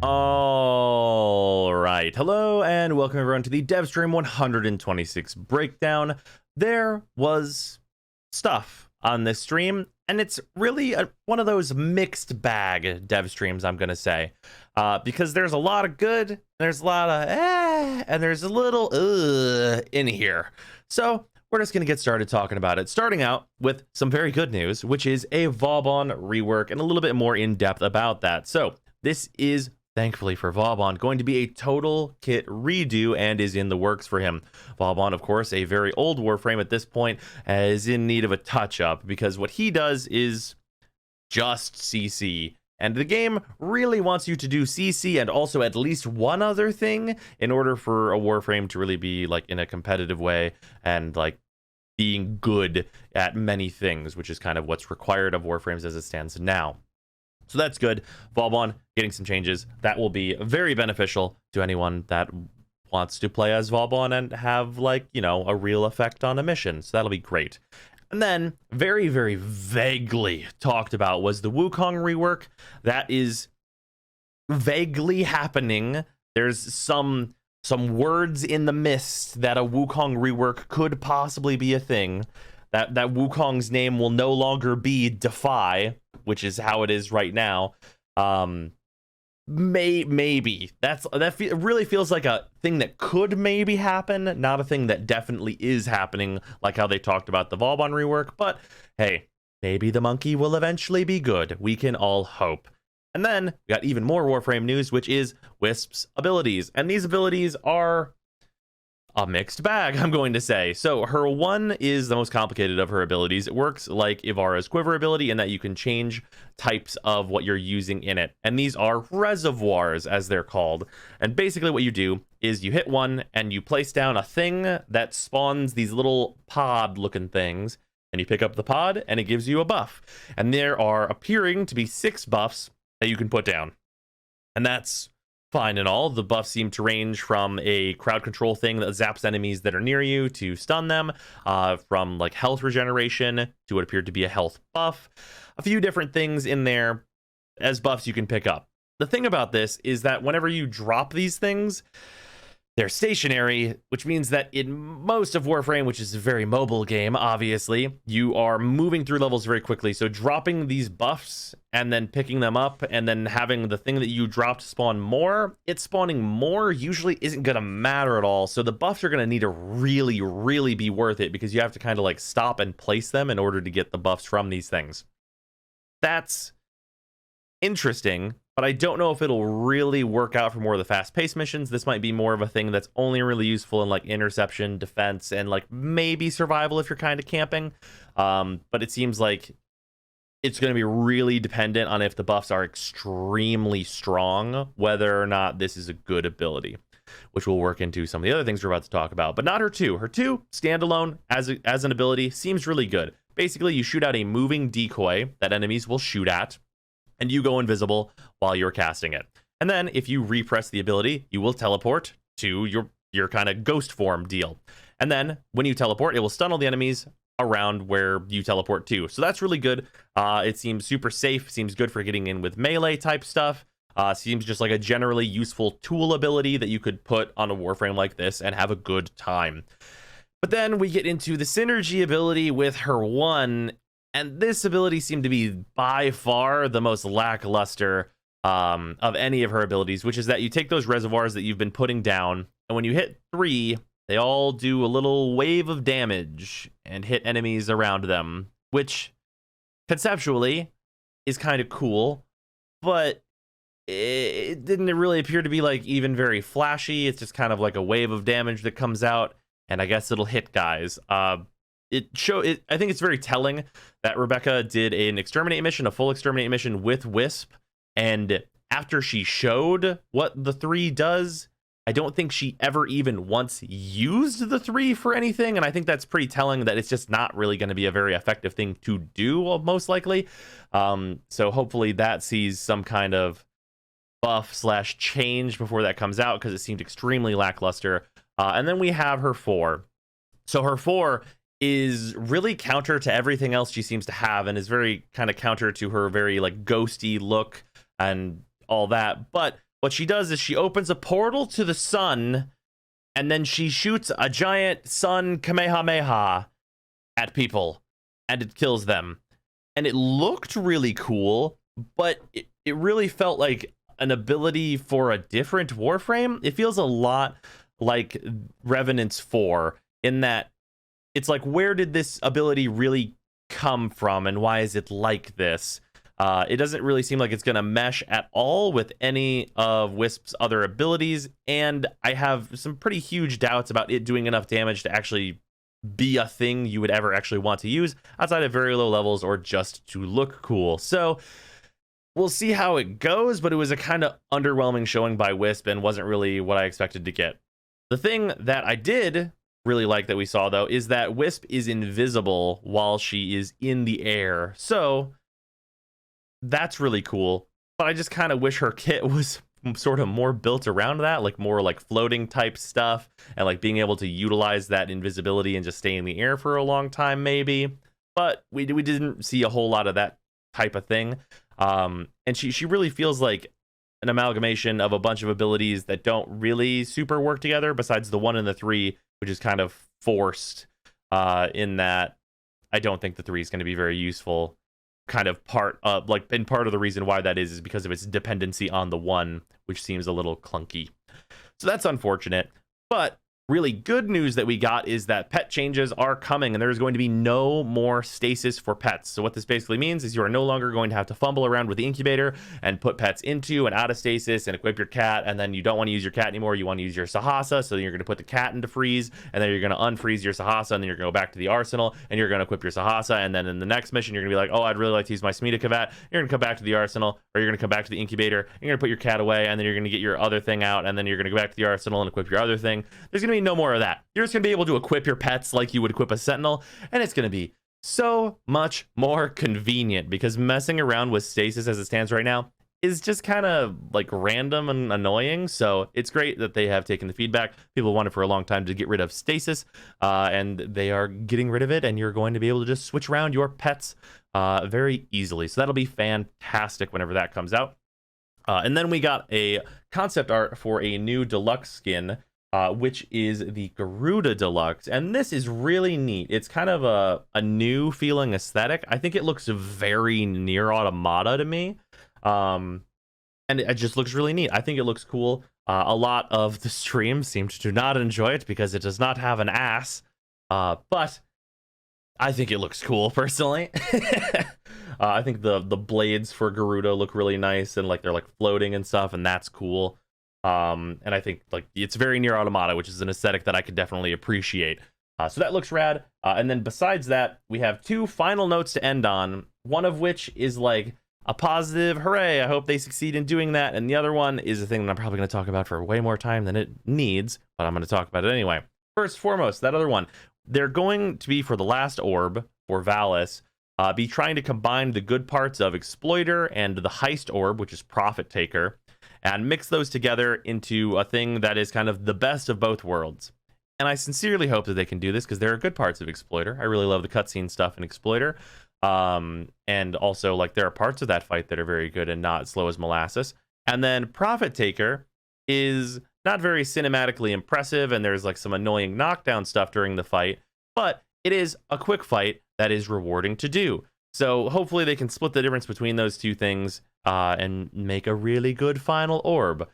All right. Hello and welcome everyone to the Devstream 126 breakdown. There was stuff on this stream, and it's really one of those mixed bag dev streams, I'm going to say, because there's a lot of good, there's a lot of and there's a little in here. So we're just going to get started talking about it, starting out with some very good news, which is a Vauban rework and a little bit more in depth about that. So this is, thankfully for Vauban, going to be a total kit redo and is in the works for him. Vauban, of course, a very old Warframe at this point, is in need of a touch-up because what he does is just CC. And the game really wants you to do CC and also at least one other thing in order for a Warframe to really be like in a competitive way and like being good at many things, which is kind of what's required of Warframes as it stands now. So that's good. Vauban getting some changes. That will be very beneficial to anyone that wants to play as Vauban and have, like, you know, a real effect on a mission. So that'll be great. And then very, very vaguely talked about was the Wukong rework. That is vaguely happening. There's some words in the mist that a Wukong rework could possibly be a thing. That Wukong's name will no longer be Defy, which is how it is right now. Maybe really feels like a thing that could maybe happen, not a thing that definitely is happening, like how they talked about the Vauban rework. But hey, maybe the monkey will eventually be good. We can all hope. And then we got even more Warframe news, which is Wisps Abilities, and these abilities are a mixed bag, I'm going to say. So her one is the most complicated of her abilities. It works like Ivara's quiver ability in that you can change types of what you're using in it. And these are reservoirs, as they're called. And basically what you do is you hit one and you place down a thing that spawns these little pod looking things. And you pick up the pod and it gives you a buff. And there are appearing to be 6 buffs that you can put down. And that's fine and all. The buffs seem to range from a crowd control thing that zaps enemies that are near you to stun them, from like health regeneration to what appeared to be a health buff. A few different things in there as buffs you can pick up. The thing about this is that whenever you drop these things, they're stationary, which means that in most of Warframe, which is a very mobile game, obviously, you are moving through levels very quickly. So dropping these buffs and then picking them up and then having the thing that you dropped spawn more, it spawning more usually isn't going to matter at all. So the buffs are going to need to really, really be worth it because you have to kind of like stop and place them in order to get the buffs from these things. That's interesting, but I don't know if it'll really work out for more of the fast-paced missions. This might be more of a thing that's only really useful in like interception, defense, and like maybe survival if you're kind of camping. But it seems like it's going to be really dependent on if the buffs are extremely strong, whether or not this is a good ability, which will work into some of the other things we're about to talk about. But not her 2. Her 2, standalone as an ability, seems really good. Basically, you shoot out a moving decoy that enemies will shoot at, and you go invisible while you're casting it. And then if you repress the ability, you will teleport to your kind of ghost form deal. And then when you teleport, it will stun all the enemies around where you teleport to. So that's really good. It seems super safe, seems good for getting in with melee type stuff. Seems just like a generally useful tool ability that you could put on a Warframe like this and have a good time. But then we get into the synergy ability with her 1. And this ability seemed to be by far the most lackluster of any of her abilities, which is that you take those reservoirs that you've been putting down, and when you hit 3, they all do a little wave of damage and hit enemies around them, which conceptually is kind of cool, but it didn't really appear to be like even very flashy. It's just kind of like a wave of damage that comes out, and I guess it'll hit guys. I think it's very telling that Rebecca did an exterminate mission, a full exterminate mission with Wisp, and after she showed what the 3 does, I don't think she ever even once used the 3 for anything, and I think that's pretty telling that it's just not really going to be a very effective thing to do, most likely. So hopefully that sees some kind of buff / change before that comes out, because it seemed extremely lackluster. And then we have her 4. So her 4 is really counter to everything else she seems to have, and is very kind of counter to her very like ghosty look and all that. But what she does is she opens a portal to the sun, and then she shoots a giant sun Kamehameha at people, and it kills them. And it looked really cool, but it really felt like an ability for a different Warframe. It feels a lot like Revenant's 4, in that it's like, where did this ability really come from, and why is it like this? It doesn't really seem like it's going to mesh at all with any of Wisp's other abilities, and I have some pretty huge doubts about it doing enough damage to actually be a thing you would ever actually want to use outside of very low levels or just to look cool. So we'll see how it goes, but it was a kind of underwhelming showing by Wisp and wasn't really what I expected to get. The thing that I did really like that we saw, though, is that Wisp is invisible while she is in the air. So that's really cool, but I just kind of wish her kit was sort of more built around that, like more like floating type stuff, and like being able to utilize that invisibility and just stay in the air for a long time, maybe. But we didn't see a whole lot of that type of thing. And she really feels like an amalgamation of a bunch of abilities that don't really super work together, besides the 1 and the 3, which is kind of forced, in that I don't think the 3 is going to be very useful. Kind of part of the reason why that is because of its dependency on the 1, which seems a little clunky. So that's unfortunate. But really good news that we got is that pet changes are coming, and there's going to be no more stasis for pets. So what this basically means is you are no longer going to have to fumble around with the incubator and put pets into and out of stasis and equip your cat, and then you don't want to use your cat anymore, you want to use your Sahasa, so then you're going to put the cat into freeze, and then you're going to unfreeze your Sahasa, and then you're going to go back to the arsenal, and you're going to equip your Sahasa, and then in the next mission you're going to be like, oh, I'd really like to use my Smita. You're going to come back to the arsenal, or you're going to come back to the incubator, you're going to put your cat away, and then you're going to get your other thing out, and then you're going to go back to the arsenal and equip your other thing. There's going to be no more of that. You're just going to be able to equip your pets like you would equip a sentinel, and it's going to be so much more convenient, because messing around with stasis as it stands right now is just kind of like random and annoying. So it's great that they have taken the feedback. People wanted for a long time to get rid of stasis, and they are getting rid of it, and you're going to be able to just switch around your pets very easily. So that'll be fantastic whenever that comes out. And then we got a concept art for a new deluxe skin, which is the Garuda Deluxe, and this is really neat. It's kind of a new feeling aesthetic. I think it looks very near Automata to me, and it just looks really neat. I think it looks cool. A lot of the stream seemed to not enjoy it because it does not have an ass, but I think it looks cool personally. I think the blades for Garuda look really nice, and like they're like floating and stuff, and that's cool. And I think like it's very near Automata, which is an aesthetic that I could definitely appreciate. So that looks rad. And then besides that, we have 2 final notes to end on, one of which is like a positive, hooray, I hope they succeed in doing that. And the other one is a thing that I'm probably going to talk about for way more time than it needs, but I'm going to talk about it anyway. First, foremost, that other one, they're going to be, for the last orb, for Valis, be trying to combine the good parts of Exploiter and the heist orb, which is Profit Taker, and mix those together into a thing that is kind of the best of both worlds. And I sincerely hope that they can do this, because there are good parts of Exploiter. I really love the cutscene stuff in Exploiter. And also, like, there are parts of that fight that are very good and not slow as molasses. And then Profit Taker is not very cinematically impressive, and there's like some annoying knockdown stuff during the fight, but it is a quick fight that is rewarding to do. So hopefully they can split the difference between those two things and make a really good final orb.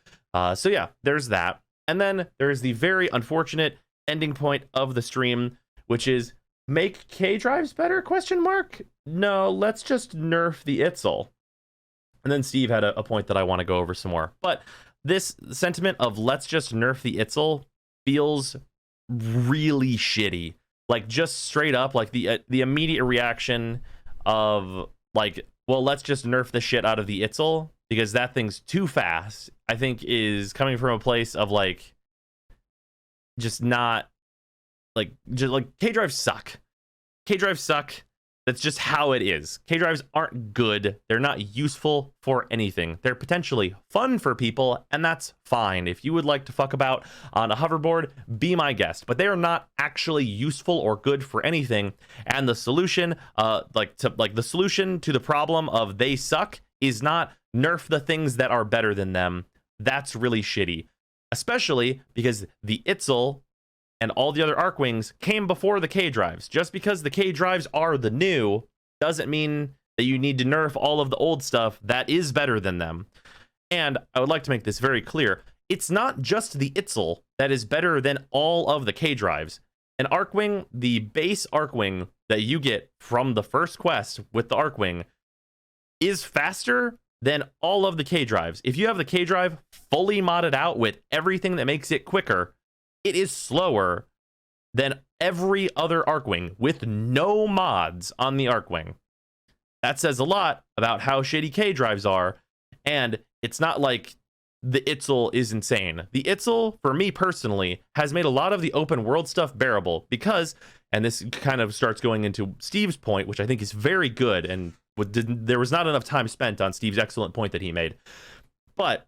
So yeah, there's that. And then there's the very unfortunate ending point of the stream, which is make K drives better? ? No, let's just nerf the Itzel. And then Steve had a point that I want to go over some more. But this sentiment of let's just nerf the Itzel feels really shitty. Like, just straight up, like the immediate reaction of like, well, let's just nerf the shit out of the Itzel because that thing's too fast, I think is coming from a place of like just not like, just like K drives suck. K drives suck. That's just how it is. K drives aren't good. They're not useful for anything. They're potentially fun for people, and that's fine. If you would like to fuck about on a hoverboard, be my guest. But they are not actually useful or good for anything. And the solution, the solution to the problem of they suck is not nerf the things that are better than them. That's really shitty, especially because the Itzel and all the other Arcwings came before the K drives. Just because the K drives are the new doesn't mean that you need to nerf all of the old stuff that is better than them. And I would like to make this very clear. It's not just the Itzel that is better than all of the K drives. An Arcwing, the base Arcwing that you get from the first quest with the Arcwing, is faster than all of the K drives. If you have the K drive fully modded out with everything that makes it quicker, it is slower than every other Arcwing with no mods on the Arcwing. That says a lot about how shitty K drives are, and it's not like the Itzel is insane. The Itzel, for me personally, has made a lot of the open world stuff bearable because, and this kind of starts going into Steve's point, which I think is very good, and there was not enough time spent on Steve's excellent point that he made. But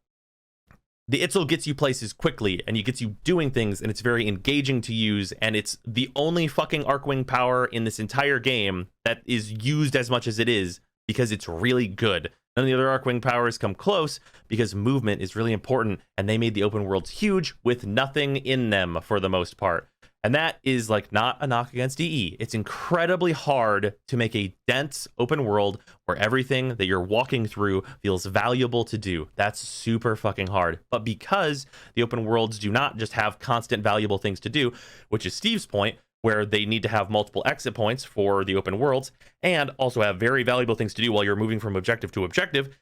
the Itzel gets you places quickly, and it gets you doing things, and it's very engaging to use, and it's the only fucking Arcwing power in this entire game that is used as much as it is, because it's really good. None of the other Arcwing powers come close, because movement is really important, and they made the open worlds huge with nothing in them for the most part. And that is like not a knock against EE. It's incredibly hard to make a dense open world where everything that you're walking through feels valuable to do. That's super fucking hard. But because the open worlds do not just have constant valuable things to do, which is Steve's point, where they need to have multiple exit points for the open worlds and also have very valuable things to do while you're moving from objective to objective,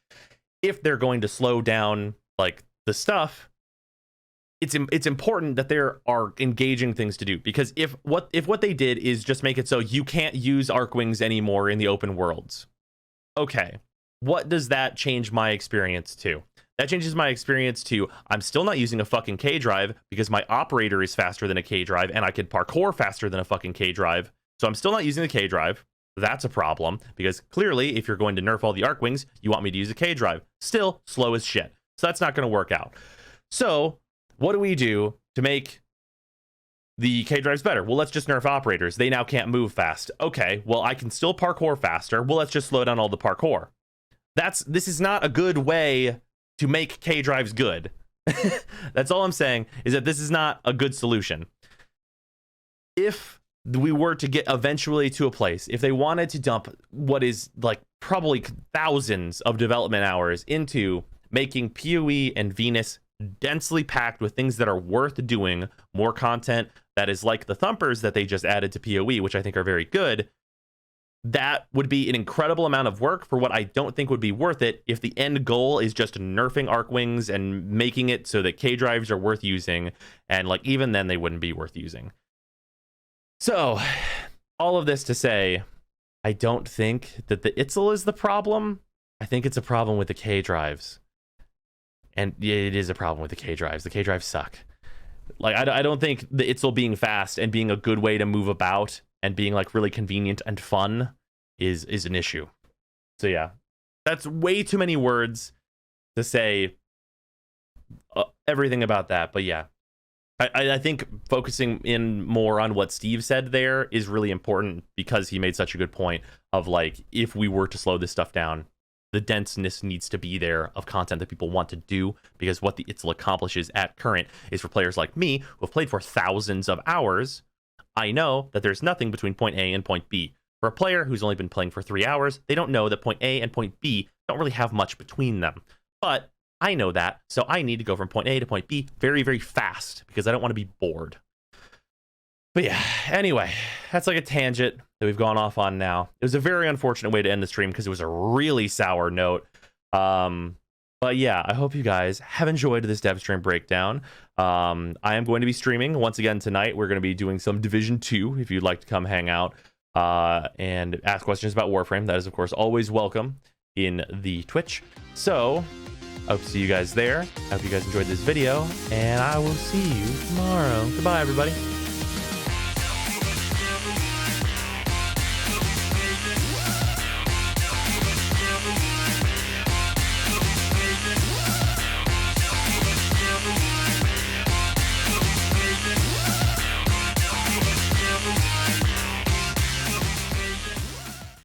if they're going to slow down like the stuff, it's important that there are engaging things to do, because if what they did is just make it so you can't use Arcwings anymore in the open worlds, okay, what does that change my experience to? That changes my experience to I'm still not using a fucking K drive because my operator is faster than a K drive and I can parkour faster than a fucking K drive. So I'm still not using the K drive. That's a problem, because clearly if you're going to nerf all the Arcwings, you want me to use a K drive. Still slow as shit. So that's not going to work out. So what do we do to make the K drives better? Well, let's just nerf operators. They now can't move fast. Okay, well, I can still parkour faster. Well, let's just slow down all the parkour. This is not a good way to make K drives good. That's all I'm saying, is that this is not a good solution. If we were to get eventually to a place, if they wanted to dump what is like probably thousands of development hours into making PoE and Venus densely packed with things that are worth doing, more content that is like the thumpers that they just added to PoE, which I think are very good, that would be an incredible amount of work for what I don't think would be worth it if the end goal is just nerfing Arcwings and making it so that K drives are worth using, and like even then they wouldn't be worth using. So all of this to say, I don't think that the Itzel is the problem. I think it's a problem with the K drives. And it is a problem with the K drives. The K drives suck. Like, I don't think the Itzel being fast and being a good way to move about and being like really convenient and fun is an issue. So yeah, that's way too many words to say everything about that. But yeah, I think focusing in more on what Steve said there is really important, because he made such a good point of like, if we were to slow this stuff down, the denseness needs to be there of content that people want to do, because what the Itzel accomplishes at current is for players like me who have played for thousands of hours. I know that there's nothing between point A and point B. For a player who's only been playing for 3 hours, they don't know that point A and point B don't really have much between them. But I know that, so I need to go from point A to point B very, very fast, because I don't want to be bored. But yeah, anyway, that's like a tangent that we've gone off on now. It was a very unfortunate way to end the stream because it was a really sour note. But yeah, I hope you guys have enjoyed this Devstream breakdown. I am going to be streaming once again tonight. We're going to be doing some Division 2 if you'd like to come hang out and ask questions about Warframe. That is, of course, always welcome in the Twitch. So I hope to see you guys there. I hope you guys enjoyed this video, and I will see you tomorrow. Goodbye, everybody.